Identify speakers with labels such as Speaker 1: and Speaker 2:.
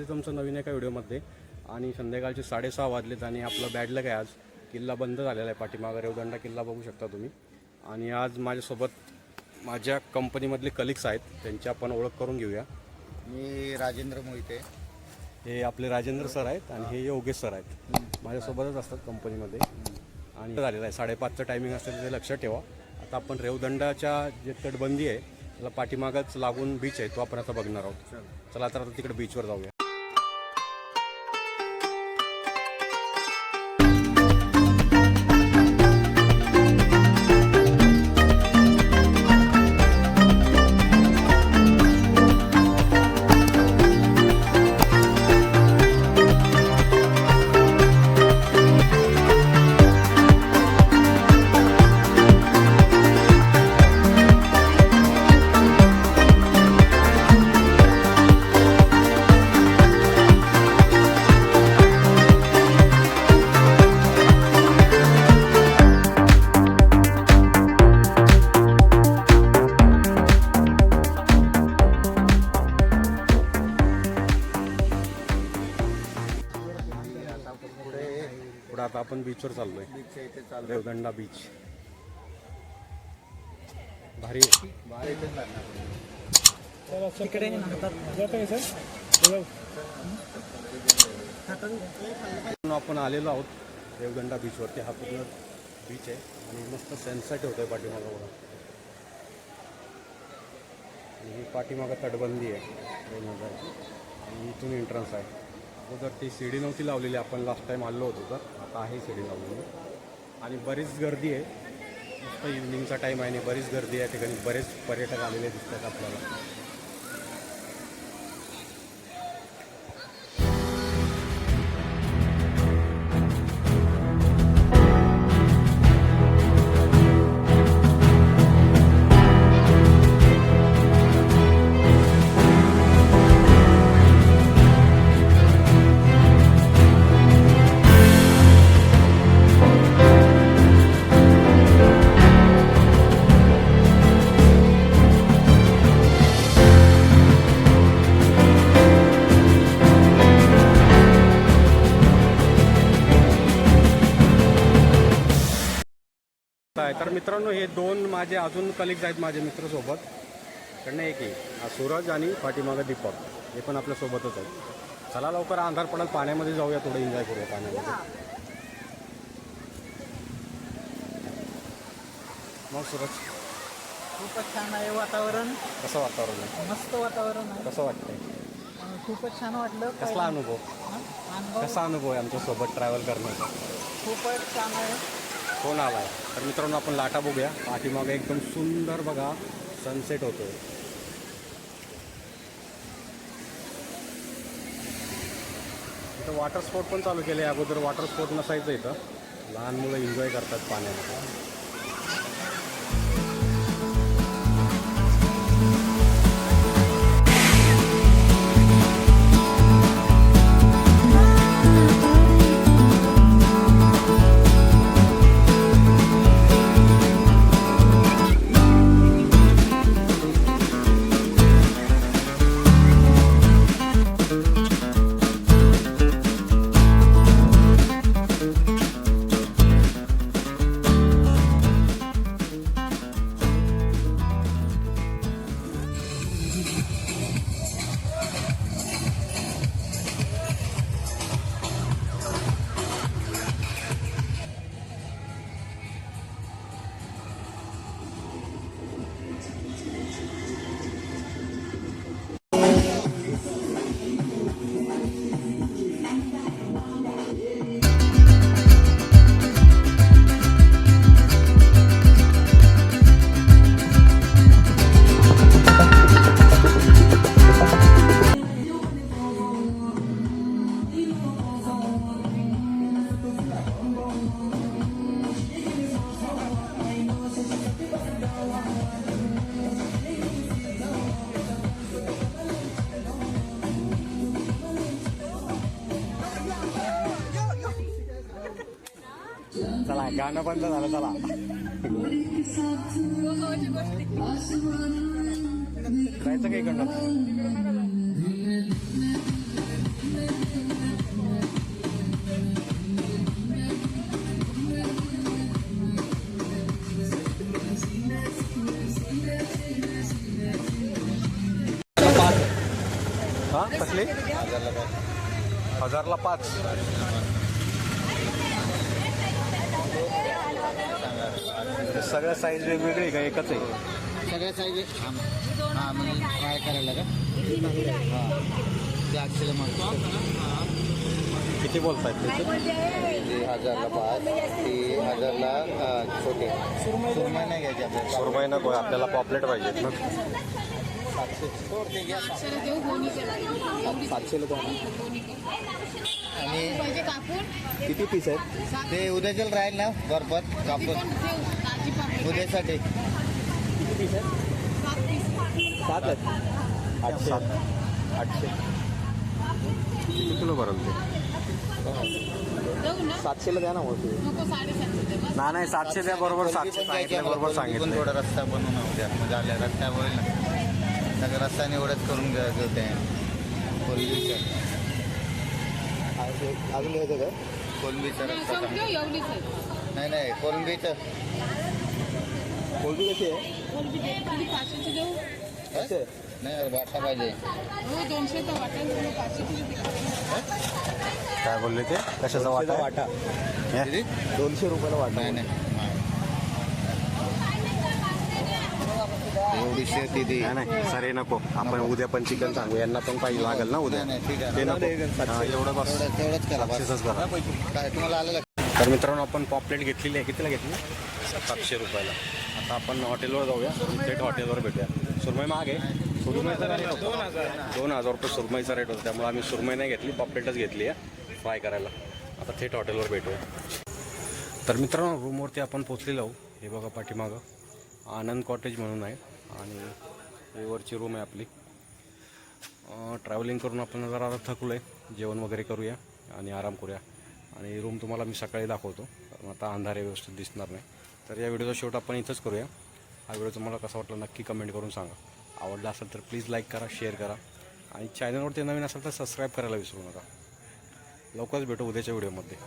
Speaker 1: तुमचं नवीन एका व्हिडिओमध्ये आणि संध्याकाळचे 6:30 वाजलेत आणि आपलं बॅडलक आहे. आज किल्ला बंद झालेला आहे. पाठीमागे रेवदंडा किल्ला बघू शकता तुम्ही. आणि आज माझ्यासोबत माझ्या कंपनीमधले कलिग्स आहेत, त्यांची आपण ओळख करून घेऊया.
Speaker 2: मी राजेंद्र मोहिते.
Speaker 1: हे आपले राजेंद्र सर आहेत आणि हे योगेश सर आहेत. माझ्यासोबतच असतात कंपनीमध्ये. आणि झालेलं आहे 5:30चं टायमिंग असतं, ते लक्षात ठेवा. आता आपण रेवदंडाच्या जे तटबंदी आहे त्याला पाठीमागच लागून बीच आहे, तो आपण आता बघणार आहोत. चला तर आता तिकडे बीचवर जाऊया. आता आपण बीचवर चाललोय. रेवदंडा बीच भारी आपण आलेलो आहोत रेवदंडा बीचवरती. हा पूर्ण बीच आहे आणि मस्त सनसेट होतोय पाठीमागं बघा. आणि ही पाठीमागं तटबंदी आहे आणि इथून एंट्रन्स आहे. अगोदर ती सीडी नव्हती लावलेली, आपण लास्ट टाईम आलो होतो तर. आता आहे सीडी लावलेली आणि बरीच गर्दी आहे. मस्त इव्हनिंगचा टाईम आहे आणि बरीच गर्दी आहे. ठिकाणी बरेच पर्यटक आलेले दिसतात आपल्याला. तर मित्रांनो, हे दोन माझे अजून कलिग्स आहेत माझे मित्रसोबत. कडनं एक आहे सूरज आणि पाठीमागं दीपक, हे पण आपल्यासोबतच आहेत. चला लवकर अंधार पडत पाण्यामध्ये जाऊया, थोडं एन्जॉय करूया पाण्यामध्ये. मग सूरज,
Speaker 3: खूपच छान आहे वातावरण.
Speaker 1: कसं वातावरण आहे?
Speaker 3: मस्त वातावरण आहे.
Speaker 1: कसं वाटतंय?
Speaker 3: खूपच छान वाटलं.
Speaker 1: कसला अनुभव? कसा अनुभव आहे आमच्यासोबत ट्रॅव्हल करण्याचा?
Speaker 3: खूपच छान आहे.
Speaker 1: कोण आला आहे? तर मित्रांनो, आपण लाटा बघूया. पाठीमागे एकदम सुंदर बघा सनसेट होतोय. इथं वॉटर स्पोर्ट पण चालू केले. अगोदर वॉटर स्पोर्ट नसायचं इथं. लहान मुलं एन्जॉय करतात पाण्यामध्ये. चला गाणं बंद झालं चला. जायचं काही इकडनं. हा कसली 1000ला 5. सगळ्या साईज वेगवेगळी का एकच आहे?
Speaker 2: सगळ्या साईज हां म्हणजे फ्राय करायला का हां ते 800ला मागतो.
Speaker 1: किती बोलतायत त्याचे?
Speaker 2: ते 1000ला 5 ते 1000ला छोटे सुरमई नाही घ्यायचे आपल्याला.
Speaker 1: सुरमई नको आपल्याला पॉपलेट पाहिजेत ना.
Speaker 2: 700ला तो आणि
Speaker 1: किती पीस आहेत?
Speaker 2: ते उद्याच्याला राहील ना बरबत कापून उद्यासाठी.
Speaker 1: किती पीस आहेत? 7 आहेत. 800. किती किलो भरल ते? 700ला द्या ना होते. नाही 700 द्या बरोबर. 700 सांगितलं बरोबर
Speaker 2: पण
Speaker 1: सांगितलं.
Speaker 2: थोडा रस्ता बनवून उद्या म्हणजे आल्या रस्ता होईल ना सगळं रस्ता निवडच करून घ्यायचं ते कोलबीचं.
Speaker 1: अजून घ्यायचं का?
Speaker 2: कोलंबीचा रस्ता नाही नाही कोलंबीचं.
Speaker 1: कोलबी कशी आहे?
Speaker 2: नाही वाटा पाहिजे.
Speaker 1: काय बोलले ते? कशाचा वाटा? 200 रुपयाला वाटा.
Speaker 2: नाही नाही एवढी शेती ती.
Speaker 1: नाही सर हे नको. आपण उद्या पण चिकन सांगू. यांना पण पाहिजे लागेल ना उद्या.
Speaker 2: नाही ठीक आहे
Speaker 1: ते नको. हा, एवढं बस.
Speaker 2: तेवढंच करा बस.
Speaker 1: 700च करा.
Speaker 2: काय तुम्हाला आलं
Speaker 1: तर मित्रांनो आपण पॉपलेट घेतलेली आहे. कितीला घेतली? 700 रुपयाला. आता आपण हॉटेलवर जाऊया. थेट हॉटेलवर भेटूया. सुरमई महाग आहे. सुरमईचा रेट होता 2000 रुपये सुरमईचा रेट होता. त्यामुळे आम्ही सुरमई नाही घेतली, पॉपलेटच घेतली आहे फ्राय करायला. आता थेट हॉटेलवर भेटूया. तर मित्रांनो रूमवरती आपण पोचलेलो आहोत. हे बघा पाठीमागं आनंद कॉटेज म्हणून आहे आणि हे वरची रूम आहे आपली. ट्रॅव्हलिंग करून आपण जरा थकलो आहे. जेवण वगैरे करूया आणि आराम करूया. आणि रूम तुम्हाला मी सकाळी दाखवतो कारण आता अंधारे व्यवस्थित दिसणार नाही. तर या व्हिडिओचा शेवट आपण इथंच करूया. हा व्हिडिओ तुम्हाला कसा वाटला नक्की कमेंट करून सांगा. आवडला असेल तर प्लीज लाईक करा, शेअर करा आणि चॅनलवरती नवीन असेल तर सबस्क्राईब करायला विसरू नका. लवकरच भेटू उद्याच्या व्हिडिओमध्ये.